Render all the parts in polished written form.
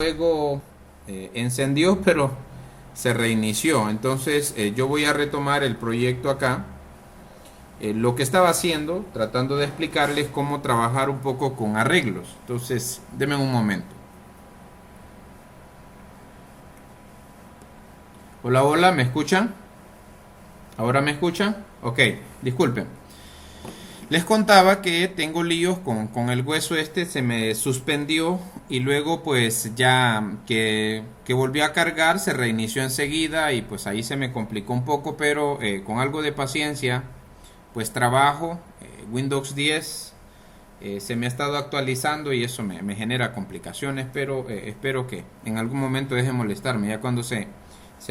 Luego encendió, pero se reinició. Entonces yo voy a retomar el proyecto acá. Lo que estaba haciendo, tratando de explicarles cómo trabajar un poco con arreglos. Entonces, denme un momento. Hola, hola, ¿me escuchan? ¿Ahora me escuchan? Ok, disculpen. Les contaba que tengo líos con el hueso este, se me suspendió y luego pues ya que volvió a cargar se reinició enseguida y pues ahí se me complicó un poco, pero con algo de paciencia pues trabajo. Windows 10 se me ha estado actualizando y eso me genera complicaciones, pero espero que en algún momento deje de molestarme ya cuando se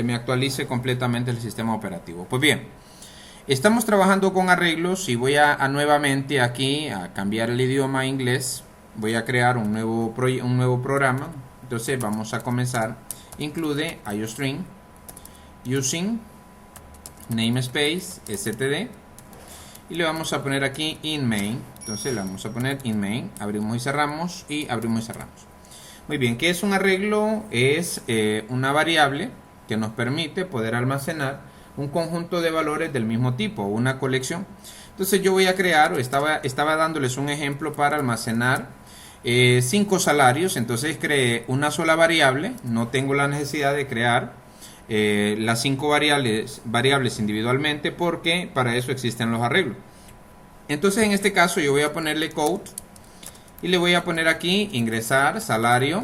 me actualice completamente el sistema operativo. Pues bien, estamos trabajando con arreglos y voy a nuevamente aquí a cambiar el idioma a inglés. Voy a crear un nuevo programa. Entonces vamos a comenzar. Include IOString using namespace std y le vamos a poner aquí in main. Entonces le vamos a poner in main. Abrimos y cerramos y abrimos y cerramos. Muy bien, ¿qué es un arreglo? Es una variable que nos permite poder almacenar un conjunto de valores del mismo tipo, una colección. Entonces yo voy a crear, estaba dándoles un ejemplo para almacenar 5 salarios. Entonces creé una sola variable, no tengo la necesidad de crear las 5 variables individualmente, porque para eso existen los arreglos. Entonces en este caso yo voy a ponerle code y le voy a poner aquí ingresar salario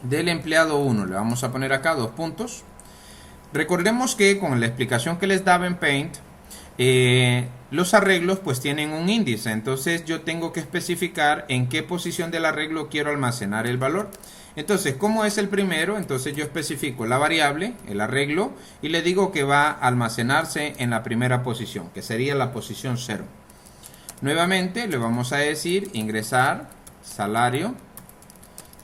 del empleado 1. Le vamos a poner acá 2 puntos. Recordemos que con la explicación que les daba en Paint, los arreglos pues tienen un índice. Entonces yo tengo que especificar en qué posición del arreglo quiero almacenar el valor. Entonces, como es el primero, entonces yo especifico la variable, el arreglo, y le digo que va a almacenarse en la primera posición, que sería la posición 0. Nuevamente le vamos a decir ingresar salario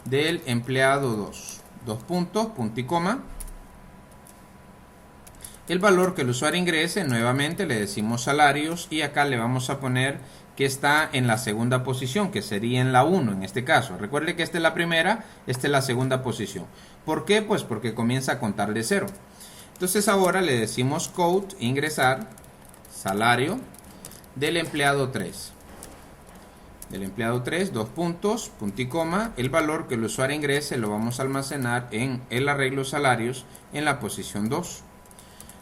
del empleado 2. 2 puntos, punto y coma. El valor que el usuario ingrese, nuevamente le decimos salarios y acá le vamos a poner que está en la segunda posición, que sería en la 1 en este caso. Recuerde que esta es la primera, esta es la segunda posición. ¿Por qué? Pues porque comienza a contar de 0. Entonces ahora le decimos code ingresar salario del empleado 3. Del empleado 3, 2 puntos, punto y coma. El valor que el usuario ingrese lo vamos a almacenar en el arreglo salarios en la posición 2.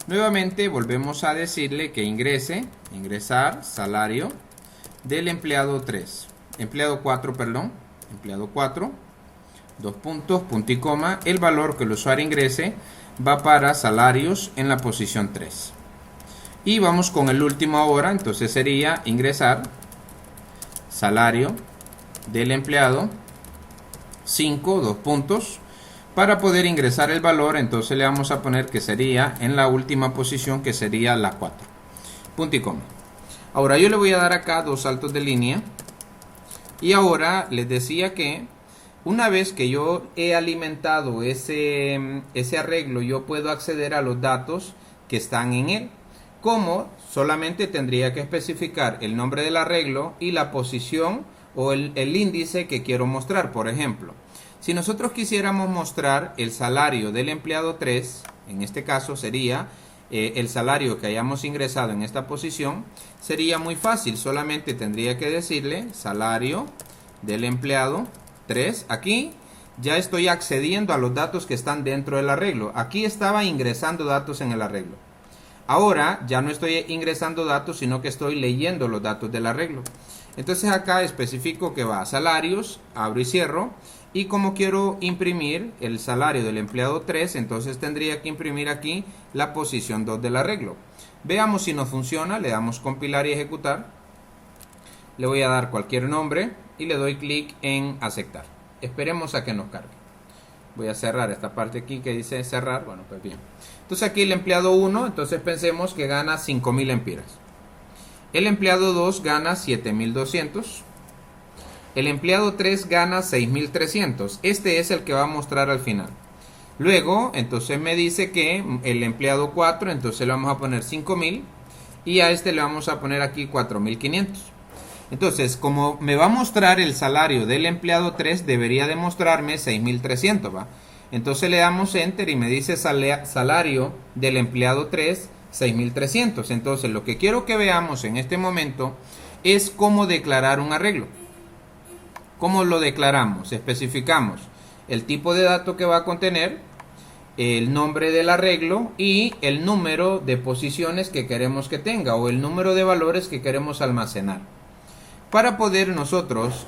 Nuevamente volvemos a decirle que ingresar salario del empleado 3, empleado 4, perdón, empleado 4, 2 puntos, punto y coma. El valor que el usuario ingrese va para salarios en la posición 3. Y vamos con el último ahora, entonces sería ingresar salario del empleado 5, 2 puntos. Para poder ingresar el valor, entonces le vamos a poner que sería en la última posición, que sería la 4. Punto y coma. Ahora yo le voy a dar acá 2 saltos de línea. Y ahora les decía que una vez que yo he alimentado ese arreglo, yo puedo acceder a los datos que están en él. Como solamente tendría que especificar el nombre del arreglo y la posición o el índice que quiero mostrar. Por ejemplo, si nosotros quisiéramos mostrar el salario del empleado 3, en este caso sería el salario que hayamos ingresado en esta posición, sería muy fácil. Solamente tendría que decirle salario del empleado 3. Aquí ya estoy accediendo a los datos que están dentro del arreglo. Aquí estaba ingresando datos en el arreglo. Ahora ya no estoy ingresando datos, sino que estoy leyendo los datos del arreglo. Entonces acá especifico que va a salarios, abro y cierro. Y como quiero imprimir el salario del empleado 3, entonces tendría que imprimir aquí la posición 2 del arreglo. Veamos si nos funciona. Le damos compilar y ejecutar. Le voy a dar cualquier nombre y le doy clic en aceptar. Esperemos a que nos cargue. Voy a cerrar esta parte aquí que dice cerrar. Bueno, pues bien. Entonces aquí el empleado 1, entonces pensemos que gana 5.000 empiras. El empleado 2 gana 7.200. El empleado 3 gana 6.300. Este es el que va a mostrar al final. Luego, entonces me dice que el empleado 4, entonces le vamos a poner 5.000. Y a este le vamos a poner aquí 4.500. Entonces, como me va a mostrar el salario del empleado 3, debería de mostrarme 6.300, ¿va? Entonces le damos Enter y me dice salario del empleado 3, 6.300. Entonces, lo que quiero que veamos en este momento es cómo declarar un arreglo. ¿Cómo lo declaramos? Especificamos el tipo de dato que va a contener, el nombre del arreglo y el número de posiciones que queremos que tenga o el número de valores que queremos almacenar. Para poder nosotros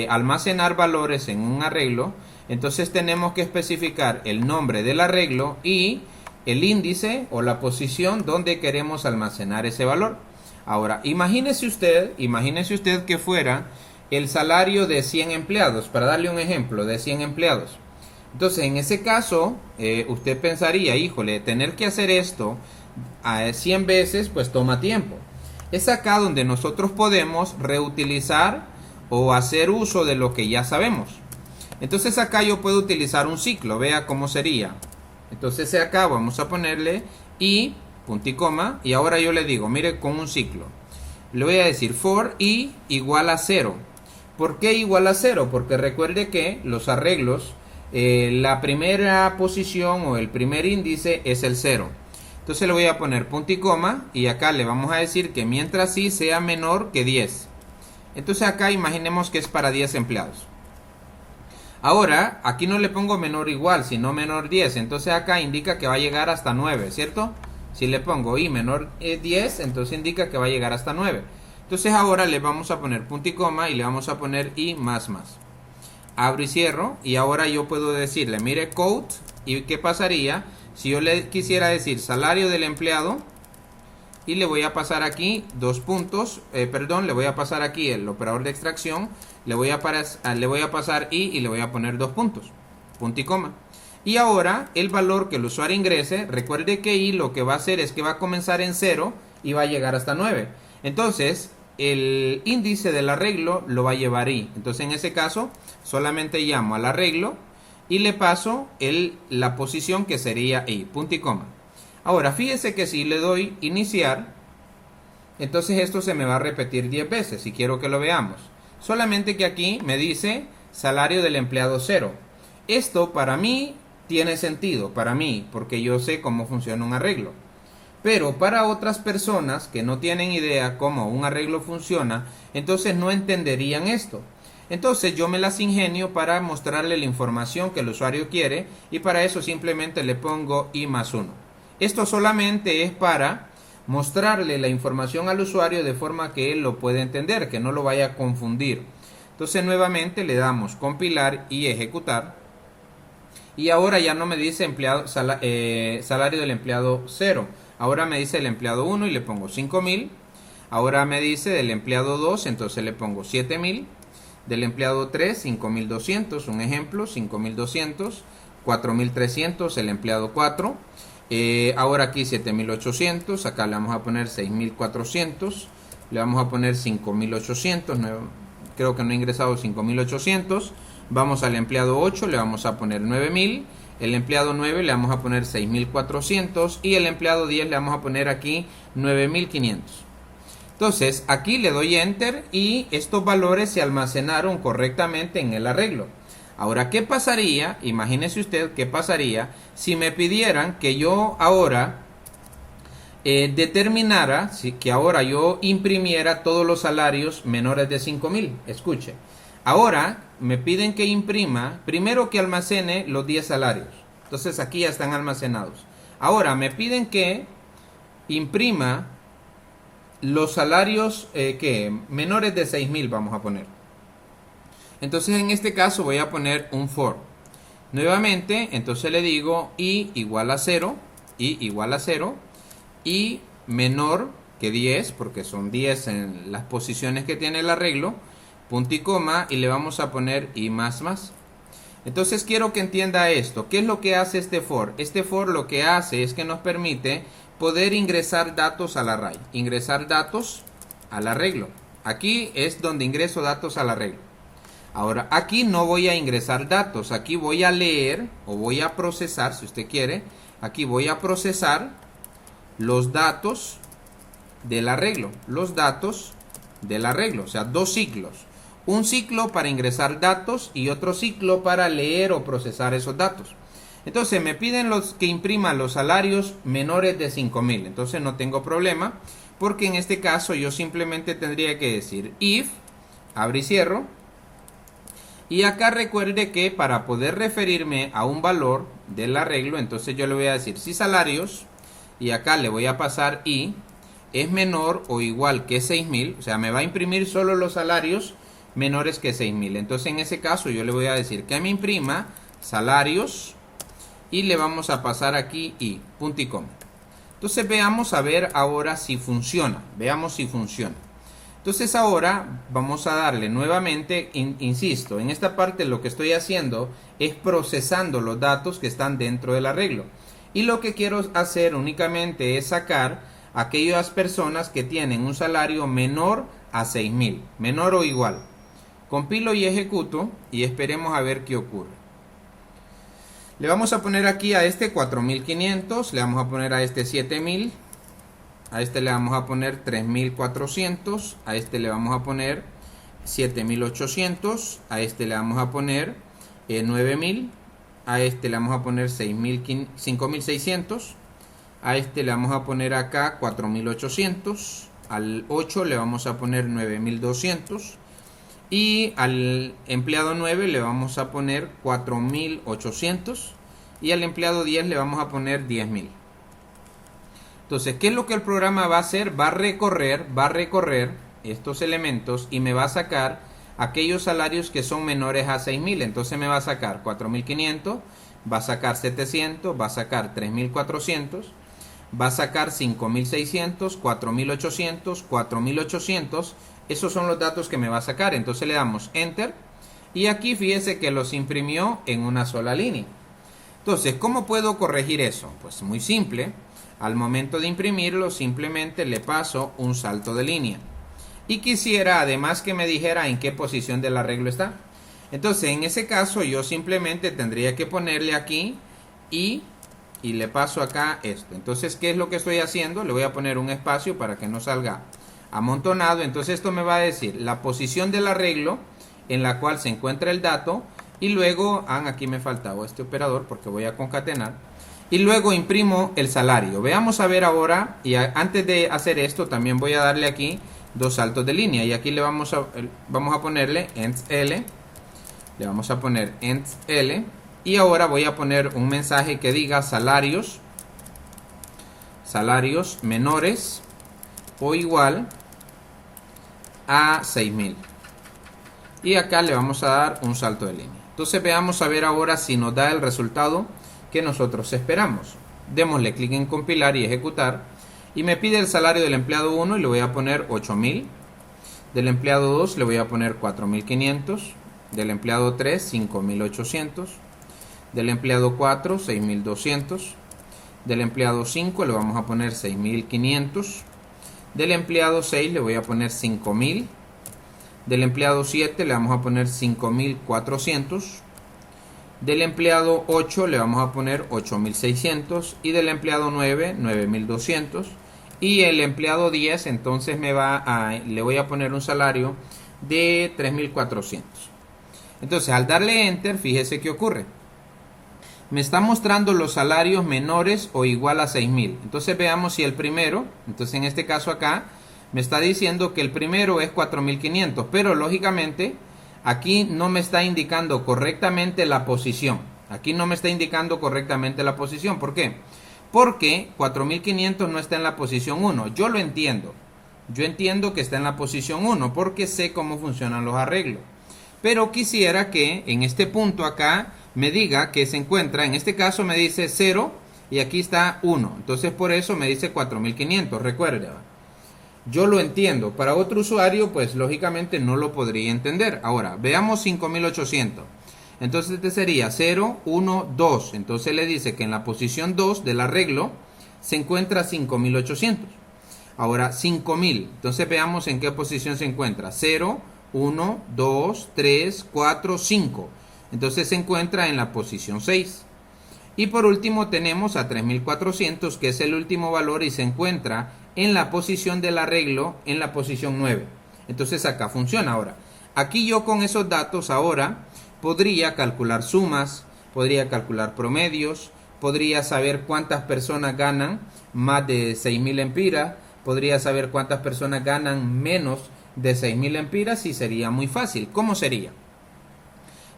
almacenar valores en un arreglo, entonces tenemos que especificar el nombre del arreglo y el índice o la posición donde queremos almacenar ese valor. Ahora, imagínese usted que fuera el salario de 100 empleados, para darle un ejemplo, de 100 empleados. Entonces, en ese caso, usted pensaría, híjole, tener que hacer esto a 100 veces, pues toma tiempo. Es acá donde nosotros podemos reutilizar o hacer uso de lo que ya sabemos. Entonces acá yo puedo utilizar un ciclo, vea cómo sería. Entonces acá vamos a ponerle i, punto y coma, y ahora yo le digo, mire, con un ciclo. Le voy a decir for i igual a 0. ¿Por qué igual a 0? Porque recuerde que los arreglos, la primera posición o el primer índice es el 0. Entonces le voy a poner punto y coma y acá le vamos a decir que mientras i sea menor que 10. Entonces acá imaginemos que es para 10 empleados. Ahora, aquí no le pongo menor igual, sino menor 10. Entonces acá indica que va a llegar hasta 9, ¿cierto? Si le pongo i menor 10, entonces indica que va a llegar hasta 9. Entonces ahora le vamos a poner punto y coma y le vamos a poner i más más. Abro y cierro y ahora yo puedo decirle, mire, quote, y ¿qué pasaría si yo le quisiera decir salario del empleado? Y le voy a pasar aquí dos puntos, le voy a pasar aquí el operador de extracción, le voy a pasar y le voy a poner dos puntos, punto y coma. Y ahora el valor que el usuario ingrese, recuerde que i lo que va a hacer es que va a comenzar en 0 y va a llegar hasta 9. Entonces el índice del arreglo lo va a llevar i. Entonces en ese caso solamente llamo al arreglo y le paso la posición que sería i, punto y coma. Ahora fíjese que si le doy iniciar, entonces esto se me va a repetir 10 veces si quiero que lo veamos. Solamente que aquí me dice salario del empleado 0. Esto para mí tiene sentido, para mí, porque yo sé cómo funciona un arreglo. Pero para otras personas que no tienen idea cómo un arreglo funciona, entonces no entenderían esto. Entonces yo me las ingenio para mostrarle la información que el usuario quiere y para eso simplemente le pongo i más 1. Esto solamente es para mostrarle la información al usuario de forma que él lo pueda entender, que no lo vaya a confundir. Entonces nuevamente le damos compilar y ejecutar. Y ahora ya no me dice salario del empleado 0. Ahora me dice el empleado 1 y le pongo 5.000. Ahora me dice del empleado 2, entonces le pongo 7.000. Del empleado 3, 5.200, un ejemplo, 5.200. 4.300, el empleado 4. Ahora aquí 7.800, acá le vamos a poner 6.400, le vamos a poner 5.800, creo que no he ingresado 5.800. Vamos al empleado 8, le vamos a poner 9.000, el empleado 9 le vamos a poner 6.400 y el empleado 10 le vamos a poner aquí 9.500. Entonces aquí le doy enter y estos valores se almacenaron correctamente en el arreglo. Ahora, ¿qué pasaría? Imagínese usted qué pasaría si me pidieran que yo ahora determinara, que ahora yo imprimiera todos los salarios menores de 5.000. Escuche, ahora me piden que imprima, primero que almacene los 10 salarios. Entonces aquí ya están almacenados. Ahora me piden que imprima los salarios menores de 6.000, vamos a poner. Entonces en este caso voy a poner un for. Nuevamente, entonces le digo i igual a 0, i igual a 0, y menor que 10, porque son 10 en las posiciones que tiene el arreglo, punto y coma, y le vamos a poner i más más. Entonces quiero que entienda esto. ¿Qué es lo que hace este for? Este for lo que hace es que nos permite poder ingresar datos al array, ingresar datos al arreglo. Aquí es donde ingreso datos al arreglo. Ahora, aquí no voy a ingresar datos, aquí voy a leer o voy a procesar, si usted quiere, aquí voy a procesar los datos del arreglo, los datos del arreglo, o sea, dos ciclos. Un ciclo para ingresar datos y otro ciclo para leer o procesar esos datos. Entonces me piden que imprima los salarios menores de 5,000. Entonces no tengo problema, porque en este caso yo simplemente tendría que decir if, abre y cierro. Y acá recuerde que para poder referirme a un valor del arreglo, entonces yo le voy a decir si salarios, y acá le voy a pasar y es menor o igual que 6,000, o sea, me va a imprimir solo los salarios menores que 6,000. Entonces en ese caso yo le voy a decir que me imprima salarios y le vamos a pasar aquí y punto y coma. Entonces veamos a ver ahora si funciona. Veamos si funciona. Entonces ahora vamos a darle nuevamente, insisto, en esta parte lo que estoy haciendo es procesando los datos que están dentro del arreglo. Y lo que quiero hacer únicamente es sacar a aquellas personas que tienen un salario menor a 6,000, menor o igual. Compilo y ejecuto y esperemos a ver qué ocurre. Le vamos a poner aquí a este 4,500, le vamos a poner a este 7,000, a este le vamos a poner 3,400, a este le vamos a poner 7,800, a este le vamos a poner 9,000, a este le vamos a poner 5,600, a este le vamos a poner acá 4,800, al 8 le vamos a poner 9,200 y al empleado 9 le vamos a poner 4,800 y al empleado 10 le vamos a poner 10,000. Entonces, ¿qué es lo que el programa va a hacer? Va a recorrer estos elementos y me va a sacar aquellos salarios que son menores a 6,000. Entonces me va a sacar 4,500, va a sacar 700, va a sacar 3,400, va a sacar 5,600, 4,800, 4,800. Esos son los datos que me va a sacar. Entonces le damos Enter y aquí fíjese que los imprimió en una sola línea. Entonces, ¿cómo puedo corregir eso? Pues muy simple. Al momento de imprimirlo, simplemente le paso un salto de línea. Y quisiera además que me dijera en qué posición del arreglo está. Entonces, en ese caso, yo simplemente tendría que ponerle aquí y le paso acá esto. Entonces, ¿qué es lo que estoy haciendo? Le voy a poner un espacio para que no salga amontonado. Entonces, esto me va a decir la posición del arreglo en la cual se encuentra el dato. Y luego, aquí me faltaba este operador porque voy a concatenar. Y luego imprimo el salario. Veamos a ver ahora, y antes de hacer esto también voy a darle aquí dos saltos de línea. Y aquí le vamos a ponerle end L. Le vamos a poner end L. Y ahora voy a poner un mensaje que diga salarios menores o igual a 6,000. Y acá le vamos a dar un salto de línea. Entonces veamos a ver ahora si nos da el resultado que nosotros esperamos. Démosle clic en compilar y ejecutar y me pide el salario del empleado 1 y le voy a poner 8,000, del empleado 2 le voy a poner 4,500, del empleado 3 5,800, del empleado 4 6,200, del empleado 5 le vamos a poner 6,500, del empleado 6 le voy a poner 5,000, del empleado 7 le vamos a poner 5,400, del empleado 8 le vamos a poner 8,600 y del empleado 9 9,200 y el empleado 10 entonces le voy a poner un salario de 3,400. Entonces al darle enter, fíjese qué ocurre. Me está mostrando los salarios menores o igual a 6,000. Entonces veamos si el primero, entonces en este caso acá me está diciendo que el primero es 4,500, pero lógicamente aquí no me está indicando correctamente la posición. Aquí no me está indicando correctamente la posición. ¿Por qué? Porque 4,500 no está en la posición 1. Yo lo entiendo. Yo entiendo que está en la posición 1 porque sé cómo funcionan los arreglos. Pero quisiera que en este punto acá me diga que se encuentra, en este caso me dice 0 y aquí está 1. Entonces por eso me dice 4,500. Recuerda. Yo lo entiendo. Para otro usuario, pues lógicamente no lo podría entender. Ahora, veamos 5,800. Entonces este sería 0, 1, 2. Entonces le dice que en la posición 2 del arreglo se encuentra 5,800. Ahora 5,000. Entonces veamos en qué posición se encuentra. 0, 1, 2, 3, 4, 5. Entonces se encuentra en la posición 6. Y por último tenemos a 3,400, que es el último valor y se encuentra en la posición del arreglo en la posición 9. Entonces acá funciona. Ahora, aquí yo con esos datos ahora podría calcular sumas, podría calcular promedios, podría saber cuántas personas ganan más de 6.000 empiras, podría saber cuántas personas ganan menos de 6.000 empiras y sería muy fácil. ¿Cómo sería?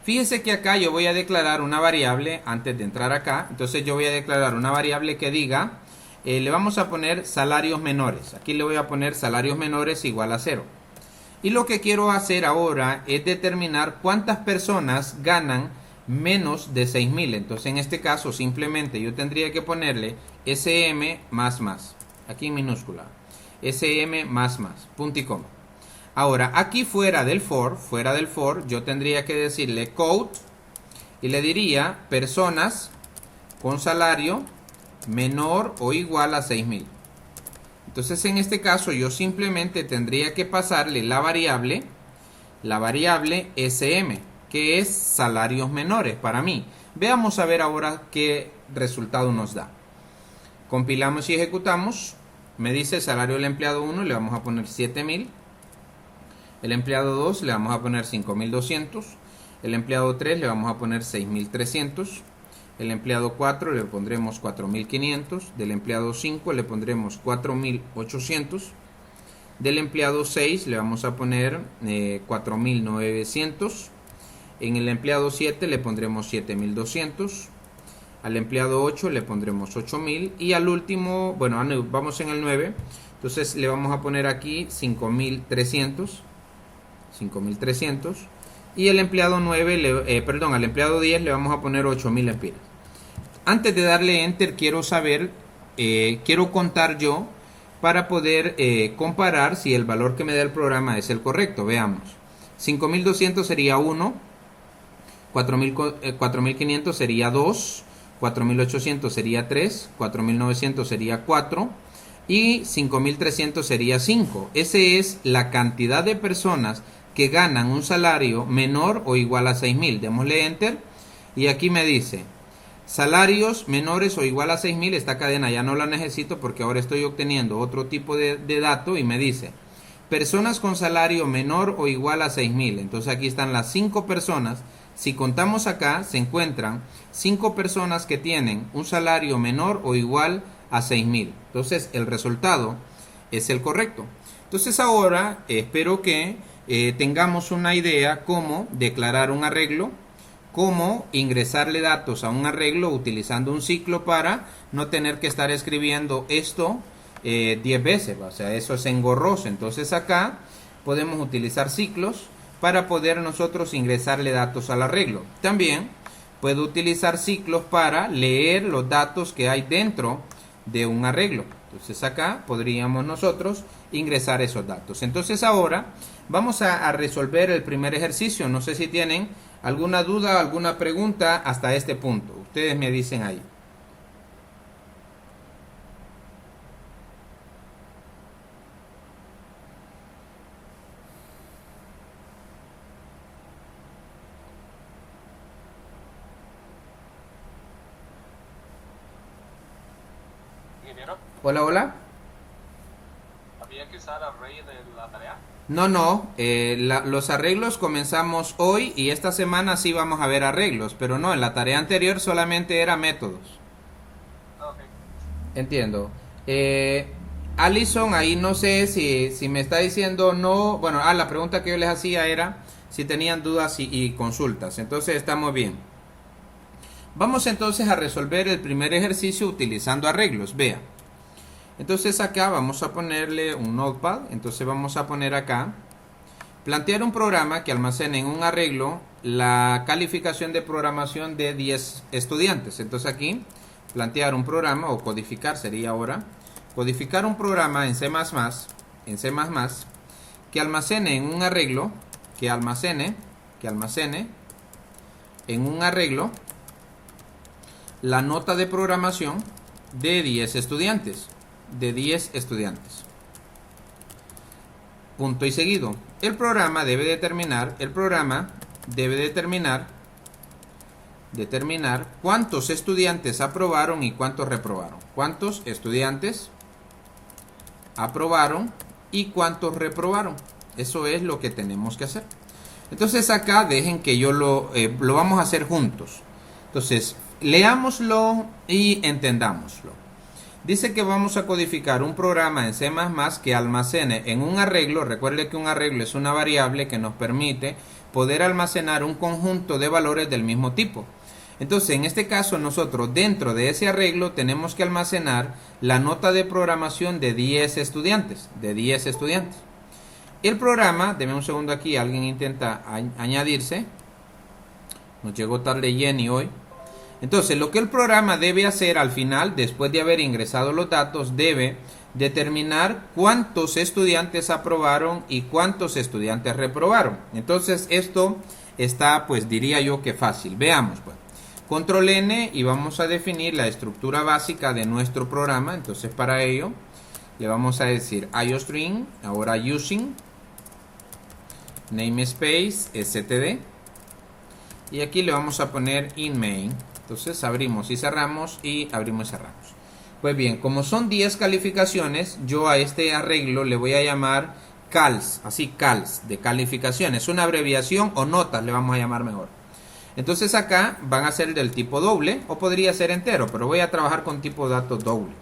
Fíjese que acá yo voy a declarar una variable antes de entrar acá. Entonces yo voy a declarar una variable que diga, le vamos a poner salarios menores. Aquí le voy a poner salarios menores igual a 0. Y lo que quiero hacer ahora es determinar cuántas personas ganan menos de 6.000. Entonces en este caso simplemente yo tendría que ponerle SM más más. Aquí en minúscula. SM más más. Punto y coma. Ahora, aquí fuera del for, yo tendría que decirle code y le diría personas con salario menor o igual a 6.000. Entonces, en este caso, yo simplemente tendría que pasarle la variable SM, que es salarios menores para mí. Veamos a ver ahora qué resultado nos da. Compilamos y ejecutamos. Me dice salario del empleado 1, le vamos a poner 7.000. El empleado 2 le vamos a poner 5.200. El empleado 3 le vamos a poner 6.300. El empleado 4 le pondremos 4.500. Del empleado 5 le pondremos 4.800. Del empleado 6 le vamos a poner 4.900. En el empleado 7 le pondremos 7.200. Al empleado 8 le pondremos 8.000. Y al último, bueno, vamos en el 9. Entonces le vamos a poner aquí 5.300. Y el empleado 9, al empleado 10 le vamos a poner 8.000 empiras. Antes de darle enter quiero saber, quiero contar yo para poder comparar si el valor que me da el programa es el correcto. Veamos. 5.200 sería 1, 4.500 sería 2, 4.800 sería 3, 4.900 sería 4 y 5.300 sería 5. Esa es la cantidad de personas que ganan un salario menor o igual a 6.000. Démosle enter y aquí me dice salarios menores o igual a 6.000. Esta cadena ya no la necesito porque ahora estoy obteniendo otro tipo de dato y me dice personas con salario menor o igual a 6.000. Entonces aquí están las 5 personas. Si contamos acá se encuentran 5 personas que tienen un salario menor o igual a 6.000. Entonces el resultado es el correcto. Entonces ahora espero que tengamos una idea cómo declarar un arreglo, cómo ingresarle datos a un arreglo utilizando un ciclo para no tener que estar escribiendo esto 10 veces, o sea, eso es engorroso. Entonces acá podemos utilizar ciclos para poder nosotros ingresarle datos al arreglo. También puedo utilizar ciclos para leer los datos que hay dentro de un arreglo. Entonces acá podríamos nosotros ingresar esos datos. Entonces ahora vamos a resolver el primer ejercicio. No sé si tienen alguna duda, alguna pregunta hasta este punto. Ustedes me dicen ahí. Hola, hola. ¿Había que usar array de la tarea? No, los arreglos comenzamos hoy y esta semana sí vamos a ver arreglos, pero no, en la tarea anterior solamente era métodos. Okay. Entiendo. Alison, ahí no sé si me está diciendo no. Bueno, la pregunta que yo les hacía era si tenían dudas y consultas. Entonces estamos bien. Vamos entonces a resolver el primer ejercicio utilizando arreglos. Vea. Entonces acá vamos a ponerle un notepad. Entonces vamos a poner acá plantear un programa que almacene en un arreglo la calificación de programación de 10 estudiantes. Entonces aquí plantear un programa o codificar sería ahora codificar un programa en C++ que almacene en un arreglo que almacene en un arreglo la nota de programación de 10 estudiantes. Punto y seguido. El programa debe determinar cuántos estudiantes aprobaron y cuántos reprobaron. Cuántos estudiantes aprobaron y cuántos reprobaron. Eso es lo que tenemos que hacer. Entonces acá dejen que yo lo vamos a hacer juntos. Entonces, leámoslo y entendámoslo. Dice que vamos a codificar un programa en C++ que almacene en un arreglo. Recuerde que un arreglo es una variable que nos permite poder almacenar un conjunto de valores del mismo tipo. Entonces, en este caso, nosotros dentro de ese arreglo tenemos que almacenar la nota de programación de 10 estudiantes. El programa, denme un segundo aquí, alguien intenta añadirse. Nos llegó tarde Jenny hoy. Entonces, lo que el programa debe hacer al final, después de haber ingresado los datos, debe determinar cuántos estudiantes aprobaron y cuántos estudiantes reprobaron. Entonces, esto está, pues diría yo que fácil. Veamos, pues. Control N y vamos a definir la estructura básica de nuestro programa. Entonces, para ello, le vamos a decir IOString, ahora using, namespace, std. Y aquí le vamos a poner in main. Entonces abrimos y cerramos y abrimos y cerramos. Pues bien, como son 10 calificaciones, yo a este arreglo le voy a llamar cals, así cals, de calificaciones, una abreviación o notas le vamos a llamar mejor. Entonces acá van a ser del tipo doble o podría ser entero, pero voy a trabajar con tipo datos doble.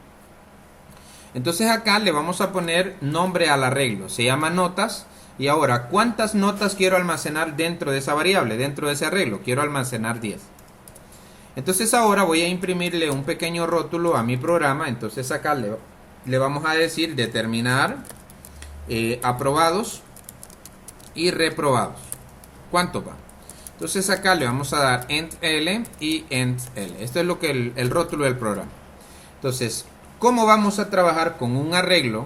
Entonces acá le vamos a poner nombre al arreglo, se llama notas. Y ahora, ¿cuántas notas quiero almacenar dentro de esa variable, dentro de ese arreglo? Quiero almacenar 10. Entonces ahora voy a imprimirle un pequeño rótulo a mi programa. Entonces acá le vamos a decir determinar aprobados y reprobados. ¿Cuánto va? Entonces acá le vamos a dar ent L y ent L. Esto es lo que el rótulo del programa. Entonces, ¿cómo vamos a trabajar con un arreglo?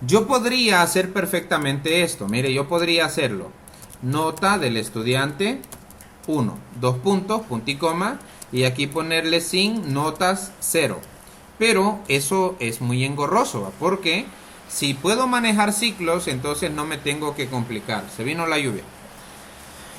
Yo podría hacer perfectamente esto. Mire, yo podría hacerlo. Nota del estudiante 1, 2 puntos, punto y coma. Y aquí ponerle sin notas 0. Pero eso es muy engorroso, ¿va? Porque si puedo manejar ciclos, entonces no me tengo que complicar. Se vino la lluvia.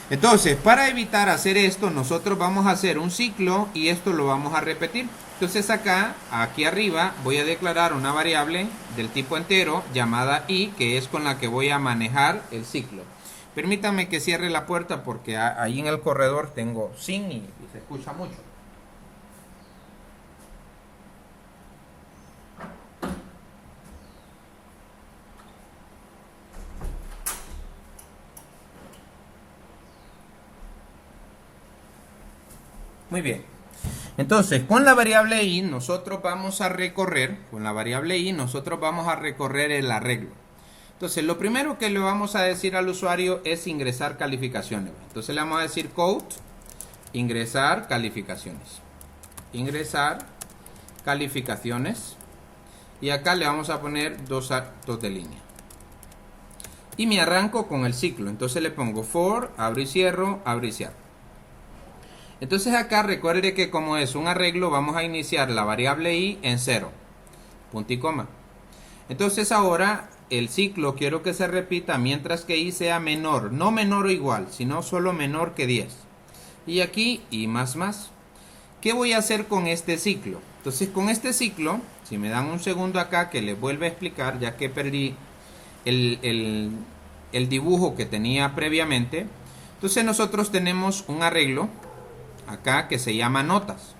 Entonces, para evitar hacer esto, nosotros vamos a hacer un ciclo y esto lo vamos a repetir. Entonces acá, aquí arriba, voy a declarar una variable del tipo entero llamada i, que es con la que voy a manejar el ciclo. Permítanme que cierre la puerta porque ahí en el corredor tengo sin y se escucha mucho. Muy bien. Entonces, con la variable i nosotros vamos a recorrer, el arreglo. Entonces, lo primero que le vamos a decir al usuario es ingresar calificaciones. Entonces, le vamos a decir code, ingresar calificaciones. Y acá le vamos a poner dos actos de línea. Y me arranco con el ciclo. Entonces, le pongo for, abro y cierro, abro y cierro. Entonces acá recuerde que como es un arreglo vamos a iniciar la variable i en 0, punto y coma. Entonces ahora el ciclo quiero que se repita mientras que i sea menor, no menor o igual, sino solo menor que 10. Y aquí i más. ¿Qué voy a hacer con este ciclo? Entonces con este ciclo, si me dan un segundo acá que les vuelva a explicar, ya que perdí el dibujo que tenía previamente. Entonces nosotros tenemos un arreglo acá que se llama notas.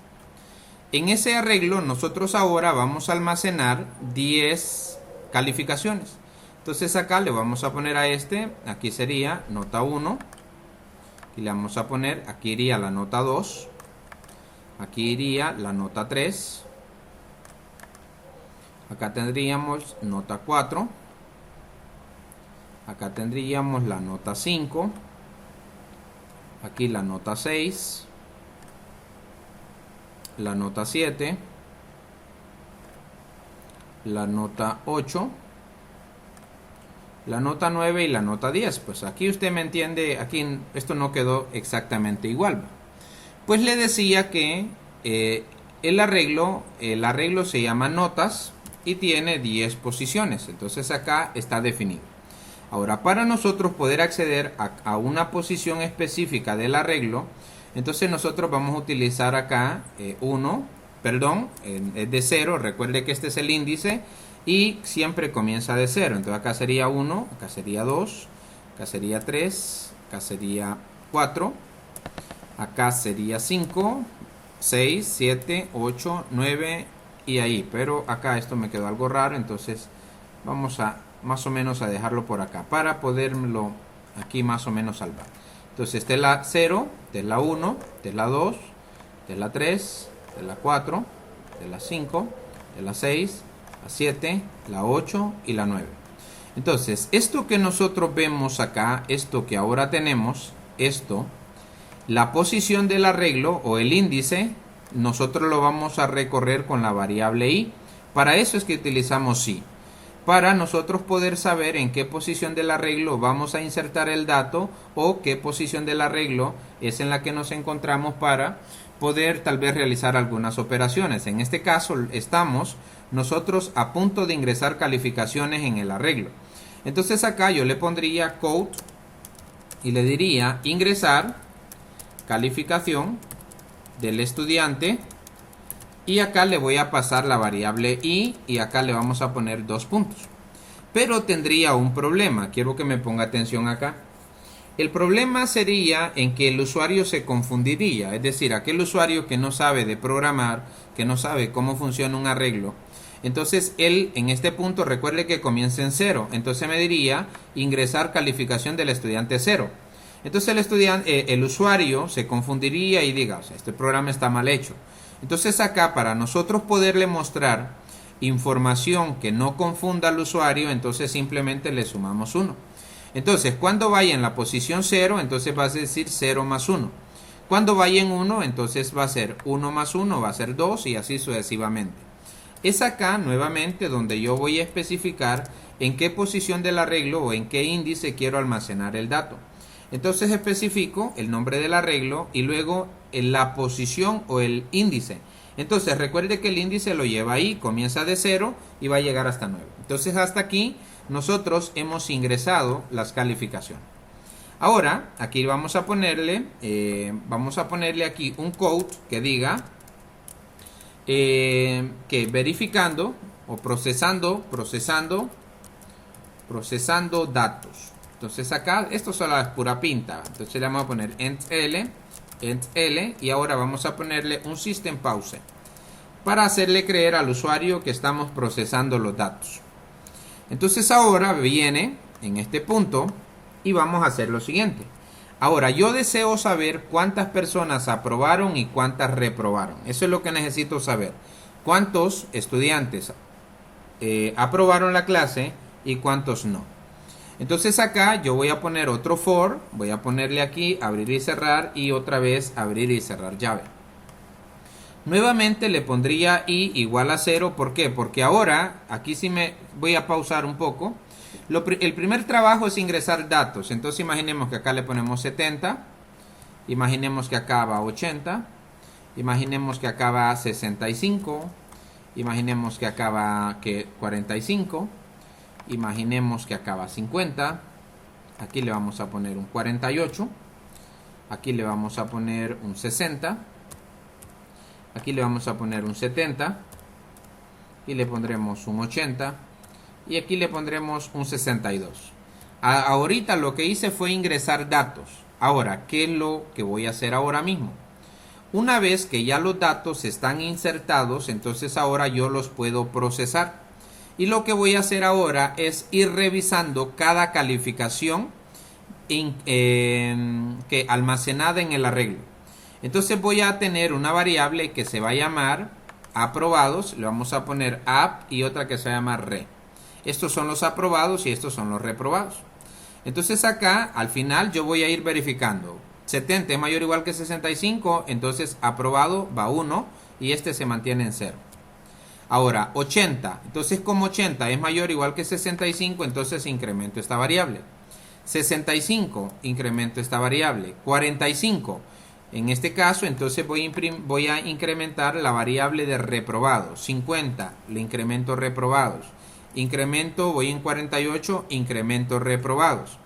En ese arreglo nosotros ahora vamos a almacenar 10 calificaciones. Entonces acá le vamos a poner a este, aquí sería nota 1, y le vamos a poner, aquí iría la nota 2, aquí iría la nota 3, acá tendríamos nota 4, acá tendríamos la nota 5, aquí la nota 6, la nota 7, la nota 8, la nota 9 y la nota 10. Pues aquí usted me entiende, aquí esto no quedó exactamente igual. Pues le decía que el arreglo se llama notas y tiene 10 posiciones. Entonces acá está definido. Ahora, para nosotros poder acceder a una posición específica del arreglo, entonces nosotros vamos a utilizar acá es de 0, recuerde que este es el índice y siempre comienza de 0, entonces acá sería 1, acá sería 2, acá sería 3, acá sería 4, acá sería 5, 6, 7, 8, 9 y ahí. Pero acá esto me quedó algo raro, entonces vamos a más o menos a dejarlo por acá para poderlo aquí más o menos salvar. Entonces esta es la 0, esta es la 1, esta es la 2, esta es la 3, esta es la 4, esta es la 5, esta es la 6, la 7, la 8 y la 9. Entonces, esto que nosotros vemos acá, esto que ahora tenemos, esto, la posición del arreglo o el índice, nosotros lo vamos a recorrer con la variable i. Para eso es que utilizamos i. Para nosotros poder saber en qué posición del arreglo vamos a insertar el dato o qué posición del arreglo es en la que nos encontramos para poder tal vez realizar algunas operaciones. En este caso estamos nosotros a punto de ingresar calificaciones en el arreglo. Entonces acá yo le pondría code y le diría ingresar calificación del estudiante y acá le voy a pasar la variable i y acá le vamos a poner 2 puntos. Pero tendría un problema, quiero que me ponga atención acá. El problema sería en que el usuario se confundiría, es decir, aquel usuario que no sabe de programar, que no sabe cómo funciona un arreglo. Entonces él en este punto recuerde que comienza en 0, entonces me diría ingresar calificación del estudiante 0. Entonces el usuario se confundiría y diga, o sea, este programa está mal hecho. Entonces acá para nosotros poderle mostrar información que no confunda al usuario, entonces simplemente le sumamos 1. Entonces cuando vaya en la posición 0, entonces va a decir 0 más 1. Cuando vaya en 1, entonces va a ser 1 más 1, va a ser 2 y así sucesivamente. Es acá nuevamente donde yo voy a especificar en qué posición del arreglo o en qué índice quiero almacenar el dato. Entonces especifico el nombre del arreglo y luego en la posición o el índice. Entonces recuerde que el índice lo lleva ahí, comienza de 0 y va a llegar hasta 9. Entonces hasta aquí nosotros hemos ingresado las calificaciones. Ahora aquí vamos a ponerle aquí un code que diga que verificando o procesando datos. Entonces acá esto solo es pura pinta, entonces le vamos a poner int L y ahora vamos a ponerle un system pause para hacerle creer al usuario que estamos procesando los datos. Entonces ahora viene en este punto y vamos a hacer lo siguiente. Ahora yo deseo saber cuántas personas aprobaron y cuántas reprobaron. Eso es lo que necesito saber. Cuántos estudiantes aprobaron la clase y cuántos no. Entonces acá yo voy a poner otro for, voy a ponerle aquí abrir y cerrar y otra vez abrir y cerrar llave. Nuevamente le pondría i igual a 0, ¿por qué? Porque ahora, aquí sí me voy a pausar un poco. El primer trabajo es ingresar datos, entonces imaginemos que acá le ponemos 70, imaginemos que acá va 80, imaginemos que acá va 65, imaginemos que acá va 45, imaginemos que acá va 50, aquí le vamos a poner un 48, aquí le vamos a poner un 60, aquí le vamos a poner un 70, y le pondremos un 80, y aquí le pondremos un 62. Ahorita lo que hice fue ingresar datos. Ahora, ¿qué es lo que voy a hacer ahora mismo? Una vez que ya los datos están insertados, entonces ahora yo los puedo procesar. Y lo que voy a hacer ahora es ir revisando cada calificación que almacenada en el arreglo. Entonces voy a tener una variable que se va a llamar aprobados, le vamos a poner app y otra que se llama re. Estos son los aprobados y estos son los reprobados. Entonces acá al final yo voy a ir verificando. 70 es mayor o igual que 65, entonces aprobado va 1 y este se mantiene en 0. Ahora 80, entonces como 80 es mayor o igual que 65, entonces incremento esta variable. 65, incremento esta variable. 45, en este caso entonces voy a incrementar la variable de reprobados. 50, le incremento reprobados. Incremento, voy en 48, incremento reprobados.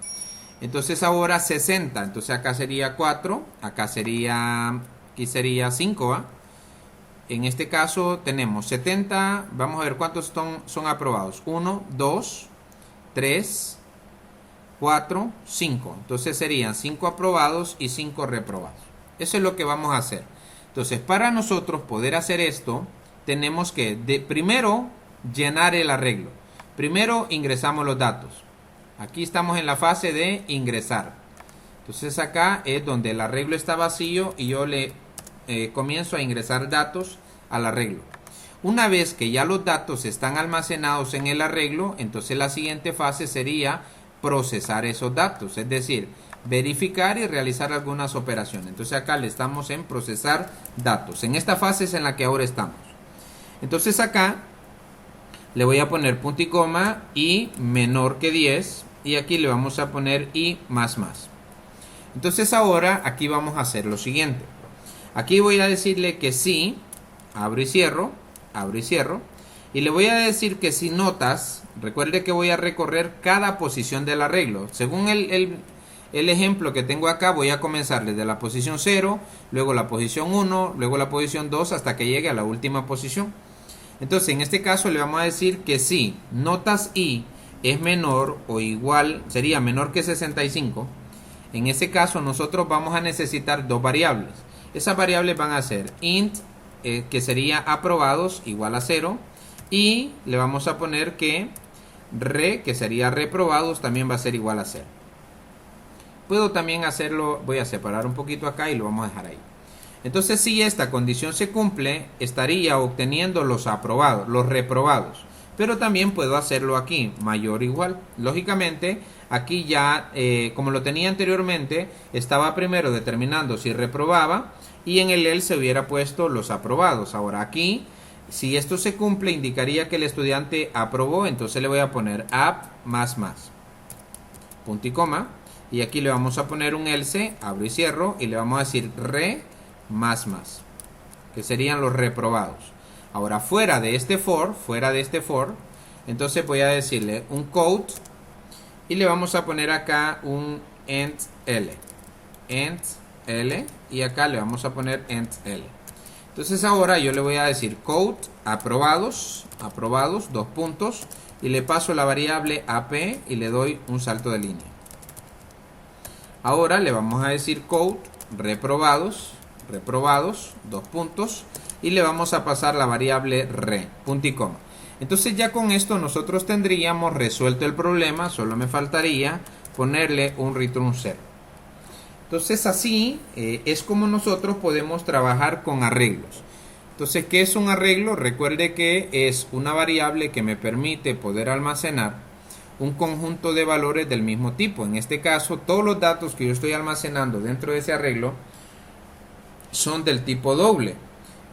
Entonces ahora 60, entonces acá sería 4, acá sería, aquí sería 5, ¿eh? En este caso tenemos 70, vamos a ver cuántos son aprobados. 1, 2, 3, 4, 5. Entonces serían 5 aprobados y 5 reprobados. Eso es lo que vamos a hacer. Entonces, para nosotros poder hacer esto, tenemos que primero llenar el arreglo. Primero ingresamos los datos. Aquí estamos en la fase de ingresar. Entonces acá es donde el arreglo está vacío y yo le comienzo a ingresar datos al arreglo. Una vez que ya los datos están almacenados en el arreglo, entonces la siguiente fase sería procesar esos datos, es decir, verificar y realizar algunas operaciones. Entonces acá le estamos en procesar datos. En esta fase es en la que ahora estamos. Entonces acá le voy a poner punto y coma y menor que 10 y aquí le vamos a poner y más. Entonces ahora aquí vamos a hacer lo siguiente. Aquí voy a decirle que sí, abro y cierro, y le voy a decir que si notas, recuerde que voy a recorrer cada posición del arreglo. Según el ejemplo que tengo acá, voy a comenzar desde la posición 0, luego la posición 1, luego la posición 2, hasta que llegue a la última posición. Entonces, en este caso le vamos a decir que si notas i es menor o igual, sería menor que 65, en ese caso nosotros vamos a necesitar dos variables. Esas variables van a ser int, que sería aprobados, igual a 0, y le vamos a poner que re, que sería reprobados, también va a ser igual a 0. Puedo también hacerlo, voy a separar un poquito acá y lo vamos a dejar ahí. Entonces, si esta condición se cumple, estaría obteniendo los aprobados, los reprobados. Pero también puedo hacerlo aquí, mayor o igual. Lógicamente, aquí ya, como lo tenía anteriormente, estaba primero determinando si reprobaba y en el else se hubiera puesto los aprobados. Ahora aquí, si esto se cumple, indicaría que el estudiante aprobó, entonces le voy a poner app más, punto y coma. Y aquí le vamos a poner un else, abro y cierro, y le vamos a decir re más, que serían los reprobados. Ahora fuera de este for, entonces voy a decirle un code y le vamos a poner acá un ent l, y acá le vamos a poner ent l. Entonces ahora yo le voy a decir code aprobados, dos puntos, y le paso la variable ap y le doy un salto de línea. Ahora le vamos a decir code reprobados, dos puntos, y le vamos a pasar la variable re, punto y coma. Entonces ya con esto nosotros tendríamos resuelto el problema, solo me faltaría ponerle un return 0. Entonces así es como nosotros podemos trabajar con arreglos. Entonces, ¿qué es un arreglo? Recuerde que es una variable que me permite poder almacenar un conjunto de valores del mismo tipo. En este caso, todos los datos que yo estoy almacenando dentro de ese arreglo son del tipo doble.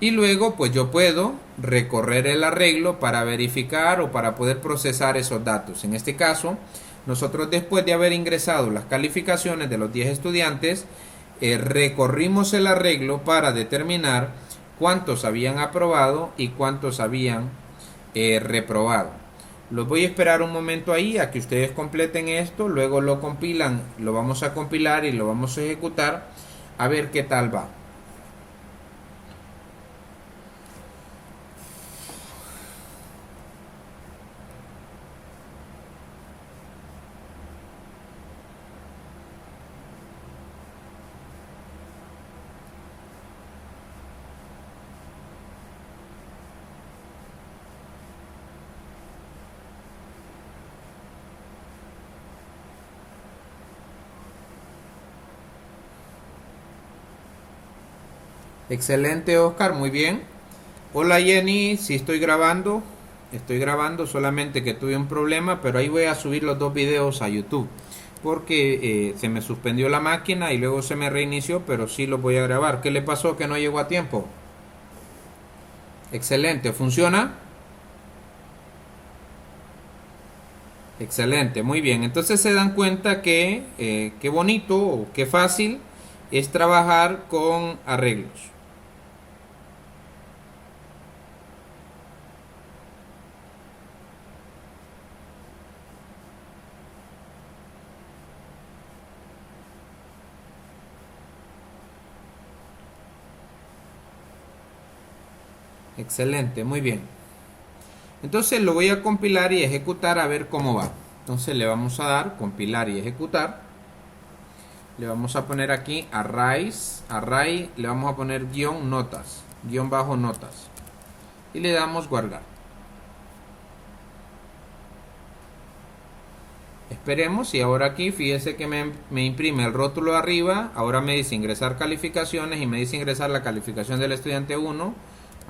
Y luego, pues yo puedo recorrer el arreglo para verificar o para poder procesar esos datos. En este caso, nosotros después de haber ingresado las calificaciones de los 10 estudiantes, recorrimos el arreglo para determinar cuántos habían aprobado y cuántos habían reprobado. Los voy a esperar un momento ahí a que ustedes completen esto, luego lo compilan, lo vamos a compilar y lo vamos a ejecutar a ver qué tal va. Excelente, Oscar, muy bien. Hola Jenny, sí estoy grabando, solamente que tuve un problema, pero ahí voy a subir los dos videos a YouTube, porque se me suspendió la máquina y luego se me reinició, pero sí los voy a grabar. ¿Qué le pasó que no llegó a tiempo? Excelente, ¿funciona? Excelente, muy bien. Entonces se dan cuenta que qué bonito o qué fácil es trabajar con arreglos. Excelente, muy bien. Entonces lo voy a compilar y ejecutar a ver cómo va. Entonces le vamos a dar compilar y ejecutar. Le vamos a poner aquí array, le vamos a poner guión notas, guión bajo notas. Y le damos guardar. Esperemos, y ahora aquí fíjese que me imprime el rótulo de arriba. Ahora me dice ingresar calificaciones y me dice ingresar la calificación del estudiante 1,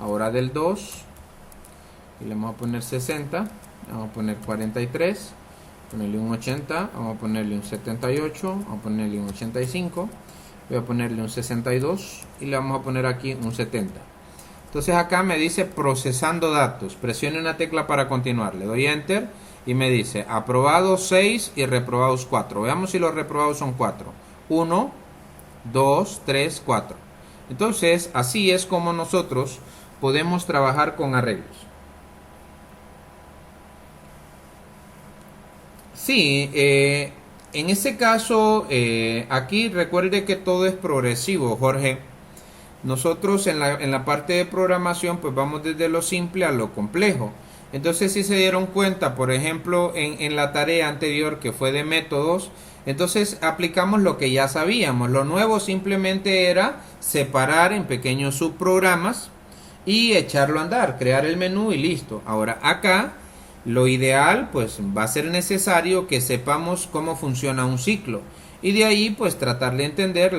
ahora del 2, y le vamos a poner 60, vamos a poner 43, ponerle un 80, vamos a ponerle un 78, vamos a ponerle un 85, voy a ponerle un 62 y le vamos a poner aquí un 70. Entonces acá me dice procesando datos, presione una tecla para continuar, le doy enter y me dice aprobados 6 y reprobados 4. Veamos si los reprobados son 4. 1, 2, 3, 4. Entonces así es como nosotros podemos trabajar con arreglos. Sí, en este caso aquí recuerde que todo es progresivo, Jorge. Nosotros en la parte de programación pues vamos desde lo simple a lo complejo. Entonces si se dieron cuenta, por ejemplo, en la tarea anterior que fue de métodos, entonces aplicamos lo que ya sabíamos. Lo nuevo simplemente era separar en pequeños subprogramas y echarlo a andar, crear el menú y listo. Ahora acá lo ideal pues va a ser necesario que sepamos cómo funciona un ciclo y de ahí pues tratar de entender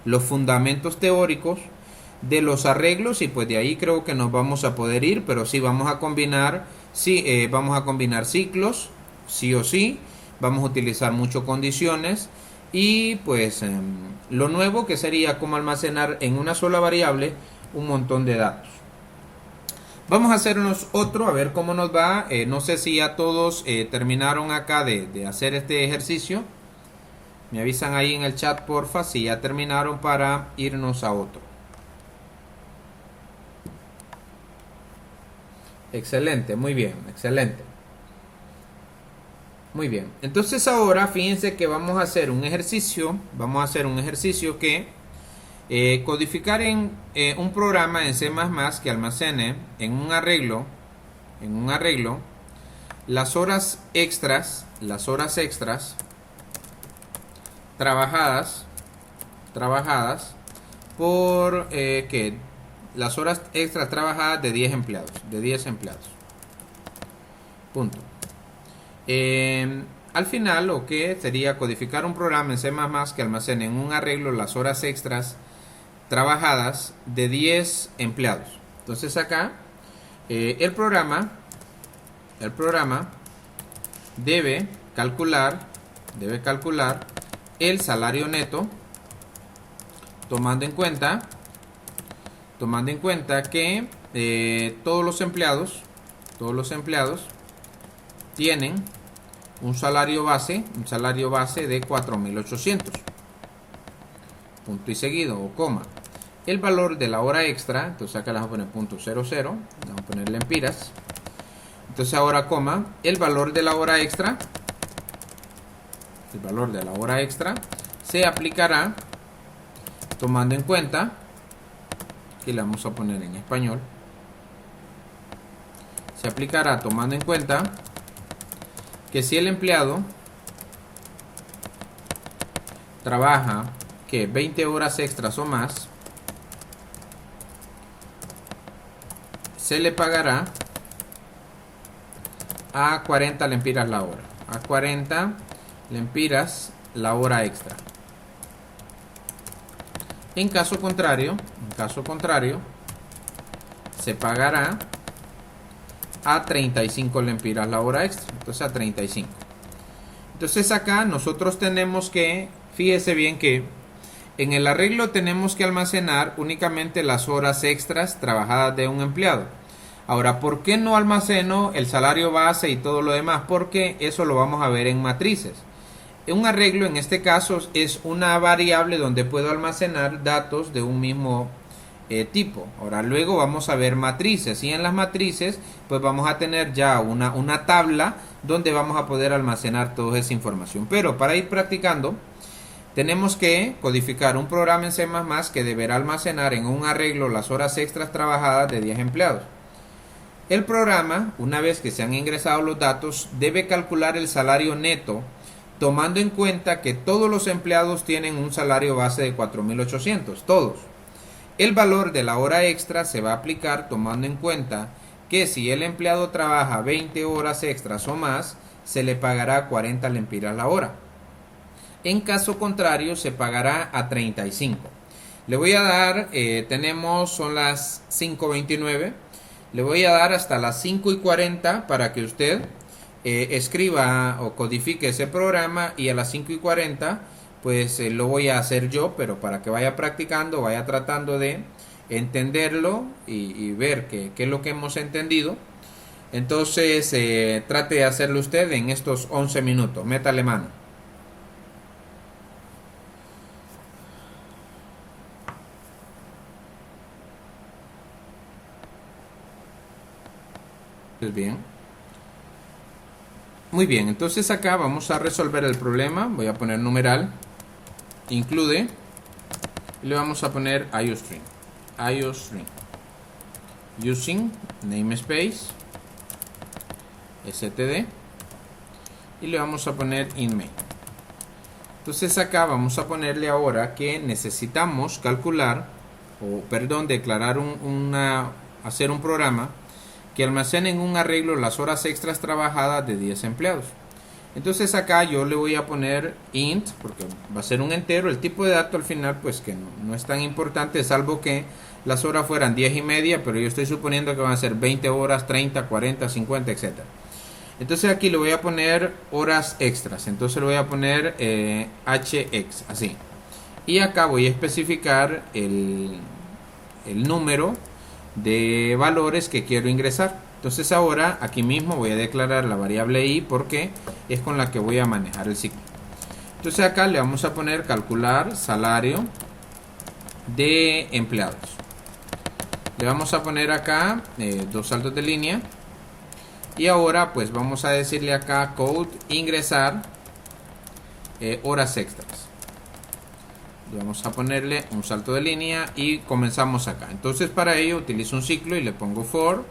los fundamentos teóricos de los arreglos y pues de ahí creo que nos vamos a poder ir, pero sí vamos a combinar, vamos a combinar ciclos, sí o sí, vamos a utilizar mucho condiciones y pues lo nuevo que sería como almacenar en una sola variable un montón de datos. Vamos a hacernos otro, a ver cómo nos va. No sé si ya todos terminaron acá de hacer este ejercicio. Me avisan ahí en el chat porfa si ya terminaron para irnos a otro. Excelente, muy bien, excelente. Muy bien, entonces ahora fíjense que vamos a hacer un ejercicio. Vamos a hacer un ejercicio que codificar en un programa en C++ que almacene en un arreglo las horas extras trabajadas por que las horas extras trabajadas de 10 empleados, punto. Al final lo que sería codificar un programa en C++ que almacene en un arreglo las horas extras trabajadas de 10 empleados. Entonces acá el programa debe calcular el salario neto tomando en cuenta que todos los empleados tienen un salario base de 4.800, punto y seguido o coma. El valor de la hora extra, entonces acá le vamos a poner punto 00, vamos a poner lempiras. Entonces ahora coma, el valor de la hora extra se aplicará tomando en cuenta, aquí le vamos a poner en español, se aplicará tomando en cuenta que si el empleado trabaja que 20 horas extras o más, se le pagará a 40 lempiras la hora, a 40 lempiras la hora extra. En caso contrario, se pagará a 35 lempiras la hora extra. Entonces a 35. Entonces acá nosotros tenemos que, fíjese bien que en el arreglo tenemos que almacenar únicamente las horas extras trabajadas de un empleado. Ahora, ¿por qué no almaceno el salario base y todo lo demás? Porque eso lo vamos a ver en matrices. Un arreglo en este caso es una variable donde puedo almacenar datos de un mismo tipo. Ahora luego vamos a ver matrices y en las matrices pues vamos a tener ya una tabla donde vamos a poder almacenar toda esa información. Pero para ir practicando tenemos que codificar un programa en C++ que deberá almacenar en un arreglo las horas extras trabajadas de 10 empleados. El programa, una vez que se han ingresado los datos, debe calcular el salario neto tomando en cuenta que todos los empleados tienen un salario base de 4.800, todos. El valor de la hora extra se va a aplicar tomando en cuenta que si el empleado trabaja 20 horas extras o más, se le pagará 40 lempiras la hora. En caso contrario, se pagará a 35. Le voy a dar, son las 5:29, le voy a dar hasta las 5:40 para que usted escriba o codifique ese programa, y a las 5:40 pues lo voy a hacer yo, pero para que vaya practicando, vaya tratando de entenderlo y ver qué es lo que hemos entendido. Entonces trate de hacerlo usted en estos 11 minutos, métale mano. Bien. Muy bien, entonces acá vamos a resolver el problema. Voy a poner numeral, include, y le vamos a poner IOString. Using namespace std, y le vamos a poner in main. Entonces acá vamos a ponerle ahora que necesitamos calcular, declarar hacer un programa que almacene en un arreglo las horas extras trabajadas de 10 empleados. Entonces acá yo le voy a poner int, porque va a ser un entero. El tipo de dato al final pues que no es tan importante, salvo que las horas fueran 10:30, pero yo estoy suponiendo que van a ser 20 horas, 30, 40, 50, etc. Entonces aquí le voy a poner horas extras. Entonces le voy a poner hx, así. Y acá voy a especificar el número de valores que quiero ingresar. Entonces ahora aquí mismo voy a declarar la variable i, porque es con la que voy a manejar el ciclo. Entonces acá le vamos a poner calcular salario de empleados. Le vamos a poner acá 2 saltos de línea, y ahora pues vamos a decirle acá code ingresar horas extras. Vamos a ponerle un salto de línea y comenzamos acá. Entonces para ello utilizo un ciclo y le pongo for,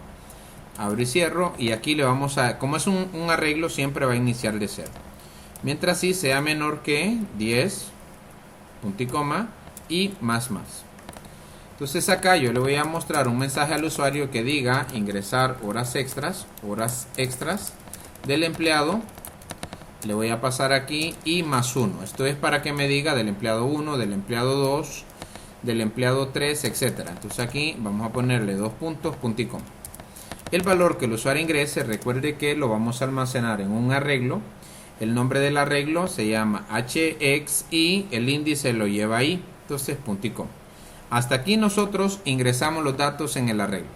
abro y cierro, y aquí le vamos a, como es un arreglo, siempre va a iniciar de 0. Mientras i sea menor que 10, punto y coma, y más. Entonces acá yo le voy a mostrar un mensaje al usuario que diga ingresar horas extras del empleado. Le voy a pasar aquí y más 1. Esto es para que me diga del empleado 1, del empleado 2, del empleado 3, etc. Entonces aquí vamos a ponerle 2 puntos, punto y coma. El valor que el usuario ingrese, recuerde que lo vamos a almacenar en un arreglo. El nombre del arreglo se llama hx y el índice lo lleva ahí. Entonces punto y coma. Hasta aquí nosotros ingresamos los datos en el arreglo.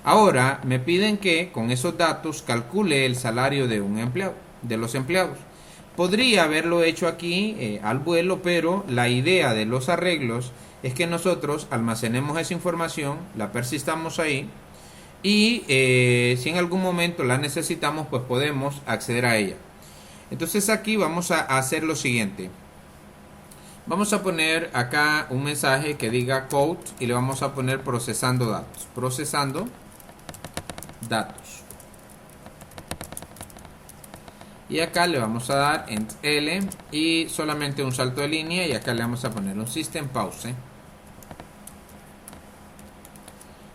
Ahora me piden que con esos datos calcule el salario de un empleado, de los empleados. Podría haberlo hecho aquí al vuelo, pero la idea de los arreglos es que nosotros almacenemos esa información, la persistamos ahí, y si en algún momento la necesitamos, pues podemos acceder a ella. Entonces aquí vamos a hacer lo siguiente. Vamos a poner acá un mensaje que diga code, y le vamos a poner procesando datos. Y acá le vamos a dar ent L y solamente un salto de línea, y acá le vamos a poner un system pause.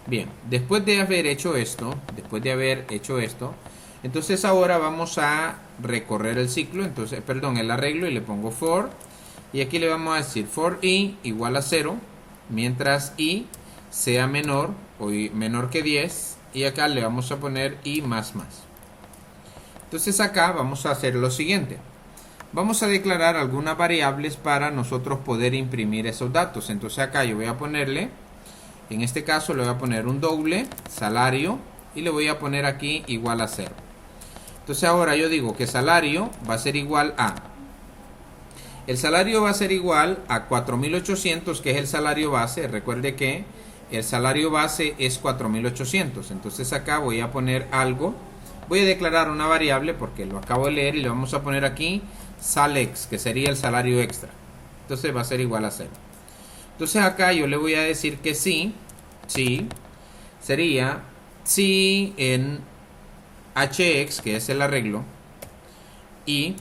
Bien, después de haber hecho esto, entonces ahora vamos a recorrer el ciclo, el arreglo, y le pongo for, y aquí le vamos a decir for i igual a 0, mientras i sea menor que 10, y acá le vamos a poner i más. Entonces acá vamos a hacer lo siguiente. Vamos a declarar algunas variables para nosotros poder imprimir esos datos. Entonces acá yo voy a ponerle, en este caso le voy a poner un doble salario, y le voy a poner aquí igual a 0. Entonces ahora yo digo que salario va a ser igual a, el salario va a ser igual a 4.800, que es el salario base. Recuerde que el salario base es 4.800. Entonces acá voy a poner algo. Voy a declarar una variable porque lo acabo de leer, y le vamos a poner aquí salEx, que sería el salario extra. Entonces va a ser igual a 0. Entonces acá yo le voy a decir que sí sería si en HX, que es el arreglo, y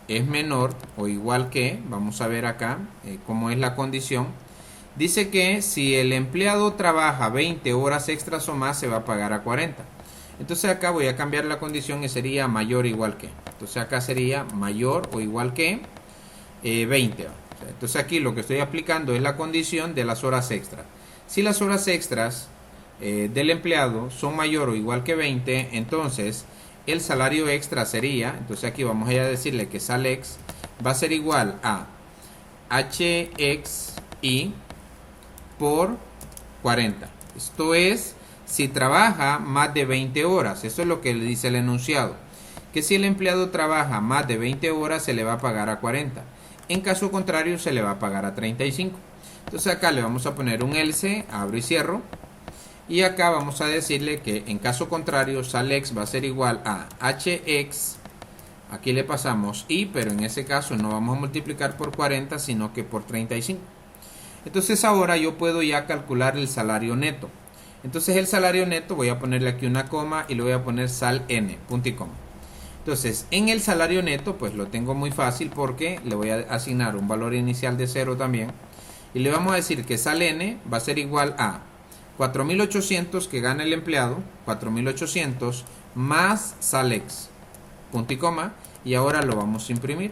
es menor o igual que, vamos a ver acá cómo es la condición, dice que si el empleado trabaja 20 horas extras o más se va a pagar a 40. Entonces acá voy a cambiar la condición y sería mayor o igual que. Entonces acá sería mayor o igual que 20. Entonces aquí lo que estoy aplicando es la condición de las horas extras. Si las horas extras del empleado son mayor o igual que 20, entonces el salario extra sería, entonces aquí vamos a decirle que SALEX va a ser igual a HXI por 40. Esto es si trabaja más de 20 horas. Eso es lo que le dice el enunciado. Que si el empleado trabaja más de 20 horas se le va a pagar a 40. En caso contrario se le va a pagar a 35. Entonces acá le vamos a poner un else, abro y cierro. Y acá vamos a decirle que en caso contrario SALEX va a ser igual a HX. Aquí le pasamos I, pero en ese caso no vamos a multiplicar por 40, sino que por 35. Entonces ahora yo puedo ya calcular el salario neto. Entonces el salario neto voy a ponerle aquí una coma y le voy a poner sal n, punto y coma. Entonces en el salario neto pues lo tengo muy fácil porque le voy a asignar un valor inicial de 0 también. Y le vamos a decir que sal n va a ser igual a 4.800 que gana el empleado, 4.800 más SALEX, punto y coma, y ahora lo vamos a imprimir.